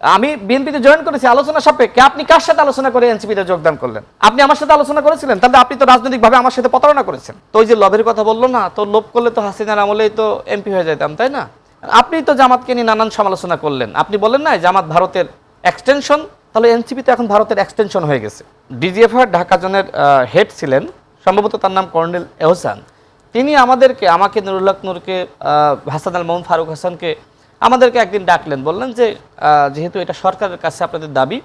আমি বিএনপিতে জয়েন করেছি আলোচনা সাপেক্ষে। আপনি কার সাথে আলোচনা করে এনসিপিতে যোগদান করলেন? আপনি আমার সাথে আলোচনা করেছিলেন, তাহলে আপনি তো রাজনৈতিকভাবে আমার সাথে প্রতারণা করেছেন। তো ওই যে লোভের কথা বললো না, তো লোভ করলে তো হাসিনার আমলেই তো এমপি হয়ে যেতাম, তাই না? আপনি তো জামাতকে নিয়ে নানান সমালোচনা করলেন। আপনি বললেন না জামাত ভারতের এক্সটেনশন, তাহলে এনসিপি তো এখন ভারতের এক্সটেনশন হয়ে গেছে। ডিজিএফআর ঢাকা জোনের হেড ছিলেন, সম্ভবত তার নাম কর্নেল এহসান। তিনি আমাকে নুরুল হক নূরকে, হাসান আল মামুন ফারুক হাসানকে আমাদেরকে একদিন ডাকলেন, বললেন যে যেহেতু এটা সরকারের কাছে আপনাদের দাবি,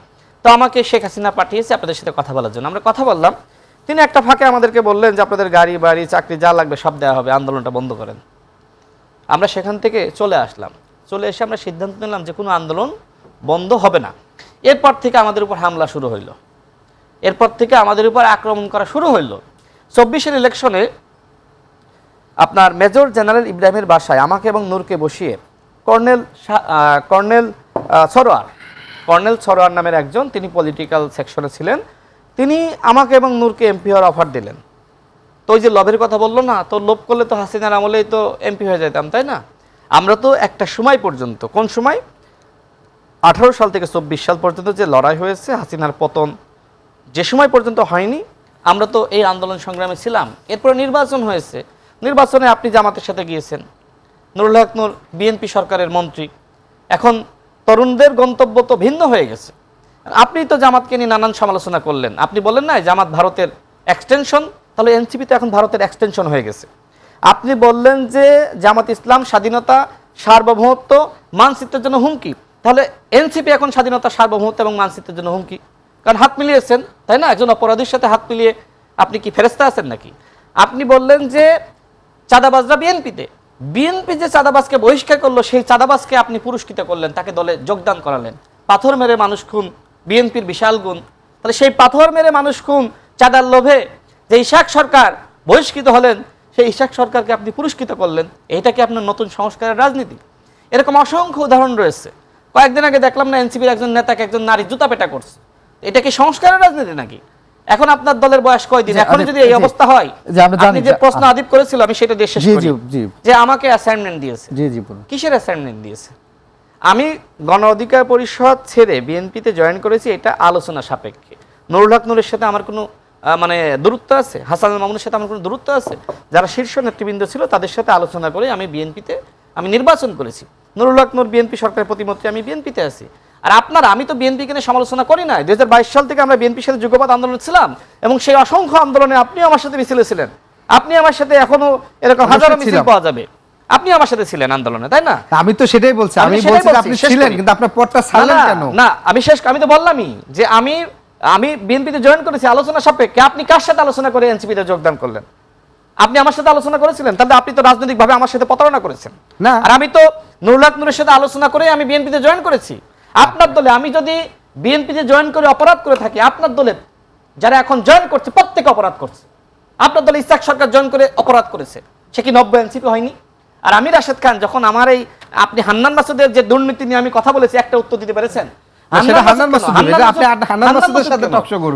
তো আমাকে শেখ হাসিনা পাঠিয়েছে আপনাদের সাথে কথা বলার জন্য। আমরা কথা বললাম। তিনি একটা ফাঁকে আমাদেরকে বললেন যে আপনাদের গাড়ি বাড়ি চাকরি যা লাগবে সব দেওয়া হবে, আন্দোলনটা বন্ধ করেন। আমরা সেখান থেকে চলে আসলাম। চলে এসে আমরা সিদ্ধান্ত নিলাম যে কোনো আন্দোলন বন্ধ হবে না। এরপর থেকে আমাদের উপর হামলা শুরু হইল, এরপর থেকে আমাদের উপর আক্রমণ করা শুরু হইল। 24-এর ইলেকশনে আপনার মেজর জেনারেল ইব্রাহিমের বাসায় আমাকে এবং নূরকে বসিয়ে কর্নেল সরোয়ার নামের একজন, তিনি পলিটিক্যাল সেকশনে ছিলেন, তিনি আমাকে এবং নূরকে এমপি হওয়ার অফার দিলেন। তো ওই যে লোভের কথা বললো না, তো লোভ করলে তো হাসিনার আমলেই তো এমপি হয়ে যেতাম, তাই না? আমরা তো একটা সময় পর্যন্ত, কোন সময় 18 সাল থেকে 24 সাল পর্যন্ত যে লড়াই হয়েছে, হাসিনার পতন যে সময় পর্যন্ত হয়নি, আমরা তো এই আন্দোলন সংগ্রামে ছিলাম। এরপরে নির্বাচন হয়েছে, নির্বাচনে আপনি জামাতের সাথে গিয়েছেন, নুরুল হক নূর বিএনপি সরকারের মন্ত্রী। এখন তরুণদের গন্তব্য তো ভিন্ন হয়ে গেছে। আপনি তো জামাতকে নিয়ে নানান সমালোচনা করলেন। আপনি বললেন না জামাত ভারতের এক্সটেনশন, তাহলে এনসিপি তো এখন ভারতের এক্সটেনশন হয়ে গেছে। আপনি বললেন যে জামাত ইসলাম স্বাধীনতা, সার্বভৌমত্ব, মানচিত্রের জন্য হুমকি, তাহলে এনসিপি এখন স্বাধীনতা, সার্বভৌমত্ব এবং মানচিত্রের জন্য হুমকি, কারণ হাত মিলিয়েছেন, তাই না? একজন অপরাধীর সাথে হাত মিলিয়ে আপনি কি ফেরেস্তা আছেন নাকি? আপনি বললেন যে চাঁদাবাজরা বিএনপি যে চাঁদাবাজকে বহিষ্কার করলো, সেই চাঁদাবাজকে আপনি পুরস্কৃত করলেন, তাকে দলে যোগদান করালেন। পাথর মেরে মানুষ খুন বিএনপির বিশাল গুণ, তাহলে সেই পাথর মেরে মানুষ খুন চাঁদার লোভে যে ইশাক সরকার বহিষ্কৃত হলেন, সেই ইশাক সরকারকে আপনি পুরস্কৃত করলেন। এটা কি আপনার নতুন সংস্কারের রাজনীতি? এরকম অসংখ্য উদাহরণ রয়েছে। কয়েকদিন আগে দেখলাম না এনসিপির একজন নেতাকে একজন নারী জুতা পেটা করছে। এটা কি সংস্কারের রাজনীতি নাকি? এখন আপনার দলের বয়স কয়দিন? এখন যদি এই অবস্থা হয়, আপনি যে প্রশ্ন আদিব করেছিল আমি সেটা দিয়ে শেষ করি, যে আমাকে অ্যাসাইনমেন্ট দিয়েছে। কিসের অ্যাসাইনমেন্ট দিয়েছে? আমি গণ অধিকার পরিষদ ছেড়ে বিএনপিতে জয়েন করেছি, এটা আলোচনা সাপেক্ষে। নুরুল হক নূরের সাথে আমার কোনো মানে দূরত্ব আছে? হাসান আল মামুনের সাথে আমার কোনো দূরত্ব আছে? যারা শীর্ষ নেতৃবৃন্দ ছিল তাদের সাথে আলোচনা করে আমি বিএনপিতে নির্বাচন করেছি। নুরুল হক নূর বিএনপি সরকারের প্রতিমন্ত্রী, আমি বিএনপিতে আছি। আর আমি তো বিএনপিকে নিয়ে সমালোচনা করি না। 2022 সাল থেকে আমরা বিএনপির সাথে যুগপৎ আন্দোলন ছিলাম, এবং সেই অসংখ্য আন্দোলনে আপনিও আমার সাথে মিছিলে ছিলেন। আপনি আমার সাথে এখনো এরকম হাজারো মিছিল পাওয়া যাবে, আপনি আমার সাথে ছিলেন আন্দোলনে, তাই না? আমি তো সেটাই বলছি, আমি বলছি আপনি ছিলেন, কিন্তু আপনার পথটা ছাড়লেন কেন? না, আমি তো বললামই যে আমি বিএনপিতে জয়েন করেছি আলোচনা সাপেক্ষে। আপনি কার সাথে আলোচনা করে এনসিপিতে যোগদান করলেন? আপনি আমার সাথে আলোচনা করেছিলেন, তাহলে আপনি তো রাজনৈতিকভাবে আমার সাথে প্রতারণা করেছেন না। আর আমি তো নুরুল হক নূরের সাথে আলোচনা করে আমি বিএনপিতে জয়েন করেছি। আপনার দলে আমি যদি বিএনপিতে জয়েন করে অপরাধ করে থাকি, আপনার দলে যারা এখন জয়েন করছে প্রত্যেকে অপরাধ করছে। আপনার দলে ইসহাক সরকার জয়েন করে অপরাধ করেছে, সে কি 90 এনসিপি হয়নি? আর আমি রাশেদ খান, যখন আমার এই আপনি হান্নান মাসুদের যে দুর্নীতি নিয়ে আমি কথা বলেছি, একটা উত্তর দিতে পেরেছেন?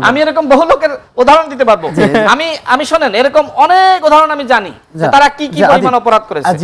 আমি এরকম বহু লোকের উদাহরণ দিতে পারবো। আমি শোনেন, এরকম অনেক উদাহরণ আমি জানি তারা কি কি পরিমাণ অপরাধ করেছে।